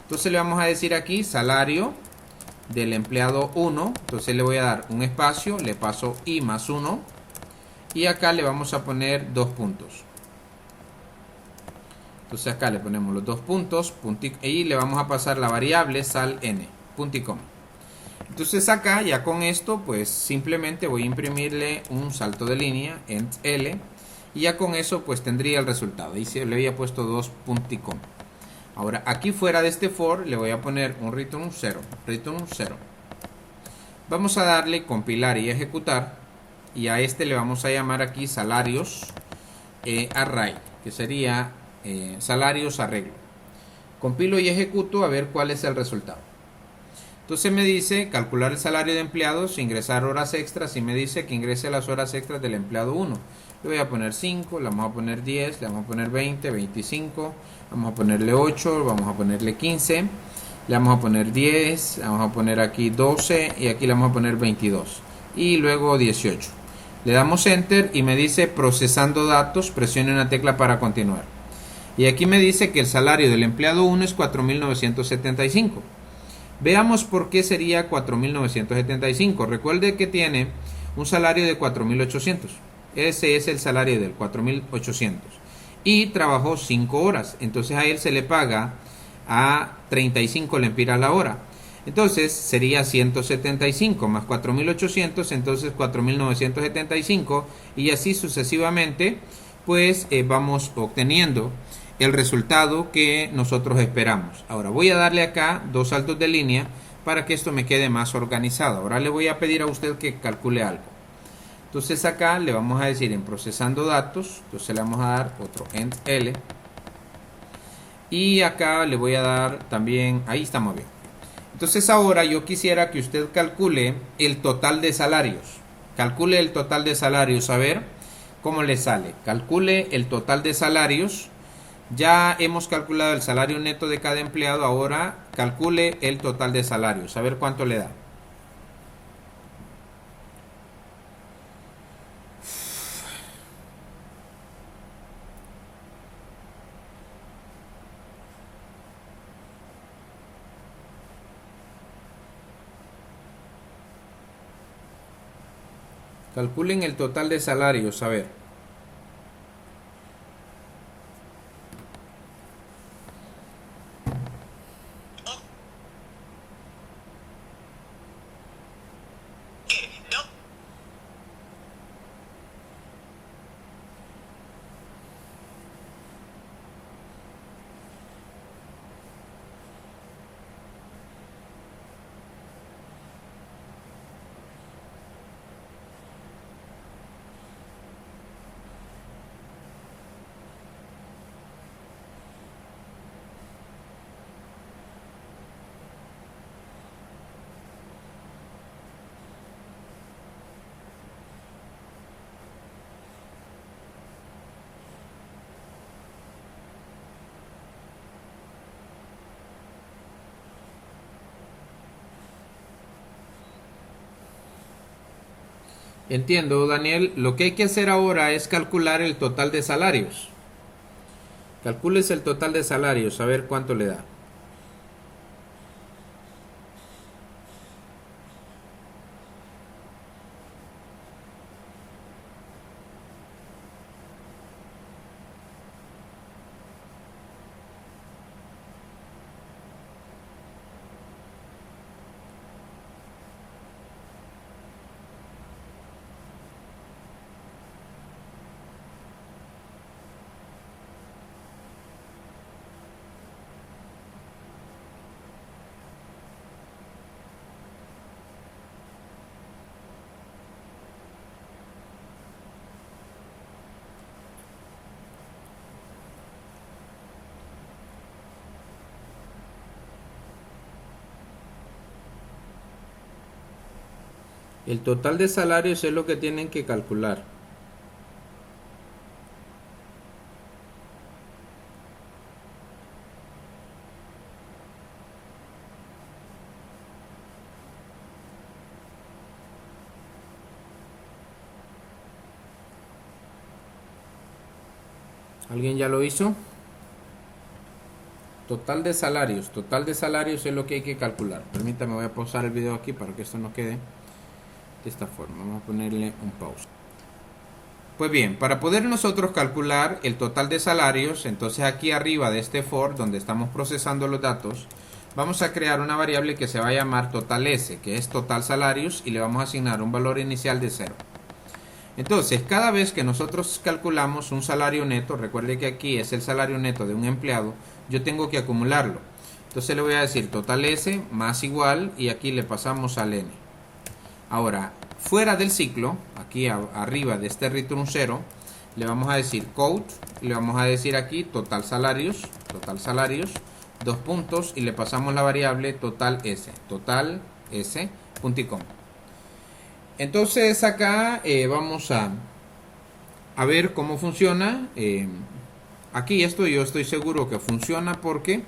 Entonces le vamos a decir aquí salario del empleado 1, entonces le voy a dar un espacio, le paso I más 1, y acá le vamos a poner 2 puntos. Entonces acá le ponemos los 2 puntos, y le vamos a pasar la variable sal n, punto y coma. Entonces acá ya con esto pues simplemente voy a imprimirle un salto de línea, Ent L, y ya con eso pues tendría el resultado. Y le había puesto 2 puntos y coma. Ahora aquí fuera de este for le voy a poner un return 0, return 0. Vamos a darle compilar y ejecutar, y a este le vamos a llamar aquí salarios array, que sería salarios arreglo. Compilo y ejecuto a ver cuál es el resultado. Entonces me dice calcular el salario de empleados, ingresar horas extras, y me dice que ingrese las horas extras del empleado 1. Le voy a poner 5, le vamos a poner 10, le vamos a poner 20, 25, vamos a ponerle 8, vamos a ponerle 15, le vamos a poner 10, vamos a poner aquí 12 y aquí le vamos a poner 22 y luego 18. Le damos enter y me dice procesando datos, presione una tecla para continuar. Y aquí me dice que el salario del empleado 1 es 4.975. Veamos por qué sería 4.975. Recuerde que tiene un salario de 4.800. Ese es el salario del 4.800. Y trabajó 5 horas. Entonces a él se le paga a 35 lempiras la hora. Entonces sería 175 más 4.800, entonces 4.975. Y así sucesivamente, pues vamos obteniendo el resultado que nosotros esperamos. Ahora voy a darle acá 2 saltos de línea para que esto me quede más organizado. Ahora le voy a pedir a usted que calcule algo. Entonces acá le vamos a decir en procesando datos, entonces le vamos a dar otro Ent L, y acá le voy a dar también, ahí estamos bien. Entonces ahora yo quisiera que usted calcule el total de salarios. Calcule el total de salarios, a ver cómo le sale. Calcule el total de salarios. Ya hemos calculado el salario neto de cada empleado, ahora calcule el total de salarios, a ver cuánto le da. Calculen el total de salarios, a ver. Entiendo, Daniel. Lo que hay que hacer ahora es calcular el total de salarios. Calcules el total de salarios, a ver cuánto le da. El total de salarios es lo que tienen que calcular. ¿Alguien ya lo hizo? Total de salarios es lo que hay que calcular. Permítame, voy a pausar el video aquí para que esto no quede de esta forma. Vamos a ponerle un pause. Pues bien, para poder nosotros calcular el total de salarios, entonces aquí arriba de este for, donde estamos procesando los datos, vamos a crear una variable que se va a llamar total S, que es total salarios, y le vamos a asignar un valor inicial de 0. Entonces, cada vez que nosotros calculamos un salario neto, recuerde que aquí es el salario neto de un empleado, yo tengo que acumularlo. Entonces le voy a decir total S más igual, y aquí le pasamos al N. Ahora, fuera del ciclo, aquí arriba de este return 0, le vamos a decir code, y le vamos a decir aquí total salarios, dos puntos, y le pasamos la variable total S, punticom. Entonces acá vamos a ver cómo funciona. Aquí esto yo estoy seguro que funciona porque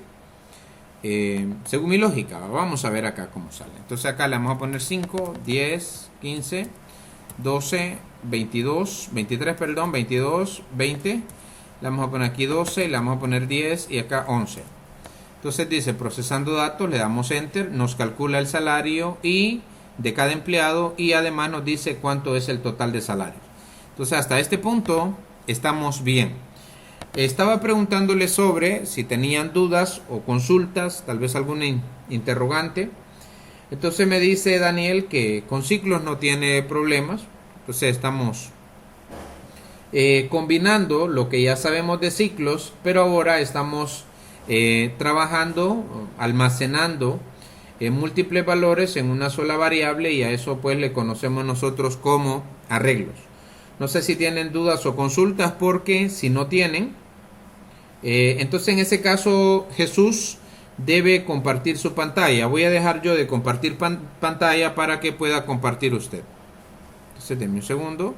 según mi lógica, vamos a ver acá cómo sale. Entonces acá le vamos a poner 5, 10, 15, 12, 22, 23, perdón, 22, 20. Le vamos a poner aquí 12, le vamos a poner 10 y acá 11. Entonces dice procesando datos, le damos enter, nos calcula el salario y de cada empleado y además nos dice cuánto es el total de salarios. Entonces hasta este punto estamos bien. Estaba preguntándole sobre si tenían dudas o consultas, tal vez alguna interrogante. Entonces me dice Daniel que con ciclos no tiene problemas. Entonces estamos combinando lo que ya sabemos de ciclos, pero ahora estamos trabajando, almacenando múltiples valores en una sola variable, y a eso pues le conocemos nosotros como arreglos. No sé si tienen dudas o consultas, porque si no tienen, entonces en ese caso Jesús debe compartir su pantalla. Voy a dejar yo de compartir pantalla para que pueda compartir usted. Entonces denme un segundo.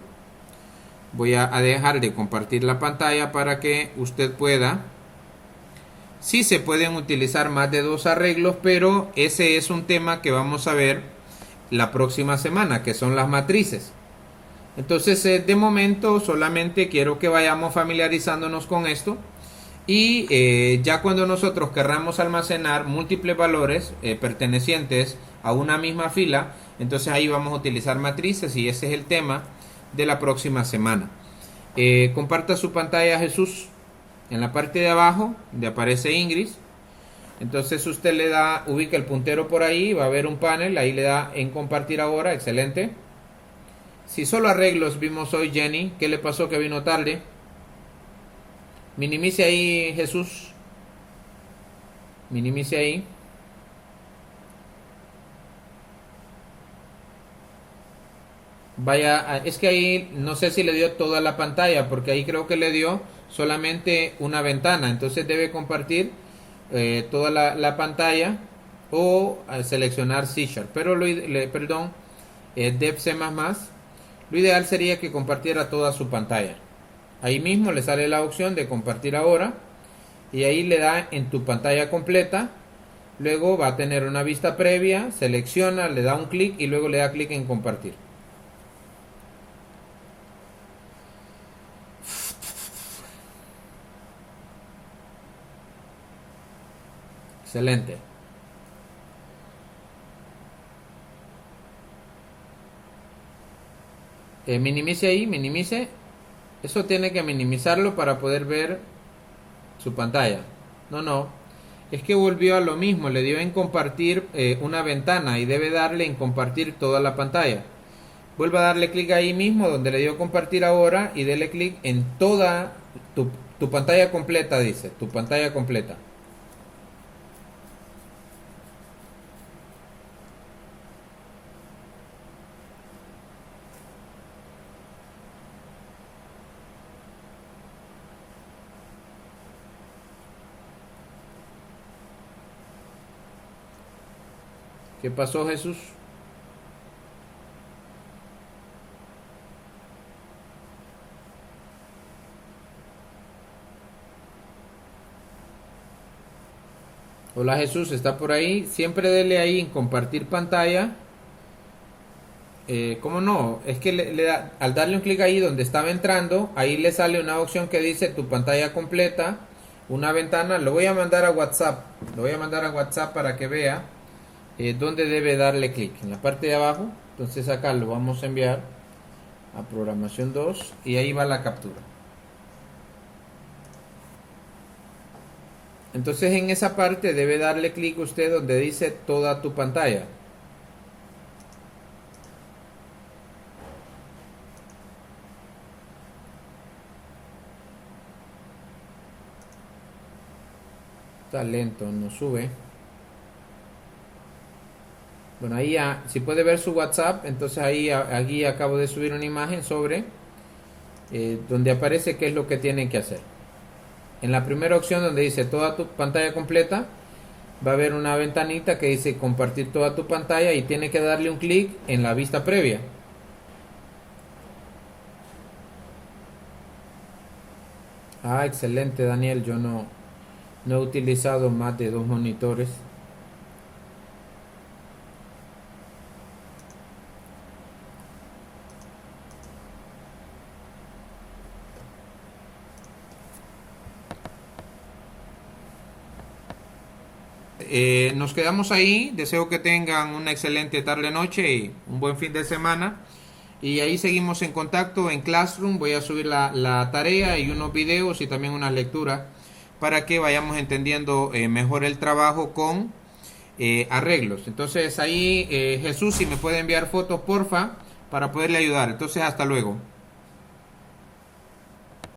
Voy a dejar de compartir la pantalla para que usted pueda. Sí se pueden utilizar más de 2 arreglos, pero ese es un tema que vamos a ver la próxima semana, que son las matrices. Entonces de momento solamente quiero que vayamos familiarizándonos con esto, y ya cuando nosotros querramos almacenar múltiples valores pertenecientes a una misma fila, entonces ahí vamos a utilizar matrices, y ese es el tema de la próxima semana. Comparta su pantalla, Jesús. En la parte de abajo donde aparece Ingrid, entonces usted le da, ubica el puntero por ahí, va a haber un panel, ahí le da en compartir ahora. Excelente. Si solo arreglos vimos hoy, Jenny, ¿qué le pasó que vino tarde? Minimice ahí, Jesús, minimice ahí. Vaya, es que ahí no sé si le dio toda la pantalla, porque ahí creo que le dio solamente una ventana. Entonces debe compartir toda la pantalla, o seleccionar C#, pero Dev C++. Lo ideal sería que compartiera toda su pantalla. Ahí mismo le sale la opción de compartir ahora, y ahí le da en tu pantalla completa. Luego va a tener una vista previa, selecciona, le da un clic y luego le da clic en compartir. Excelente. Minimice ahí, minimice. Eso tiene que minimizarlo para poder ver su pantalla. No. Es que volvió a lo mismo. Le dio en compartir una ventana y debe darle en compartir toda la pantalla. Vuelva a darle clic ahí mismo donde le dio compartir ahora y dele clic en toda tu pantalla completa, dice. Tu pantalla completa. ¿Qué pasó, Jesús? Hola, Jesús, ¿está por ahí? Siempre dele ahí en compartir pantalla. ¿Cómo no? Es que al darle un clic ahí donde estaba entrando, ahí le sale una opción que dice tu pantalla completa, una ventana. Lo voy a mandar a WhatsApp. Lo voy a mandar a WhatsApp para que vea dónde debe darle clic. En la parte de abajo. Entonces acá lo vamos a enviar a programación 2 y ahí va la captura. Entonces en esa parte debe darle clic usted donde dice toda tu pantalla. Está lento, no sube. Bueno, ahí ya, si puede ver su WhatsApp, entonces ahí aquí acabo de subir una imagen sobre donde aparece qué es lo que tienen que hacer. En la primera opción donde dice toda tu pantalla completa, va a haber una ventanita que dice compartir toda tu pantalla y tiene que darle un clic en la vista previa. Ah, excelente, Daniel. Yo no he utilizado más de 2 monitores. Nos quedamos ahí. Deseo que tengan una excelente tarde-noche y un buen fin de semana. Y ahí seguimos en contacto en Classroom. Voy a subir la tarea y unos videos y también una lectura para que vayamos entendiendo mejor el trabajo con arreglos. Entonces ahí Jesús, si me puede enviar fotos, porfa, para poderle ayudar. Entonces hasta luego.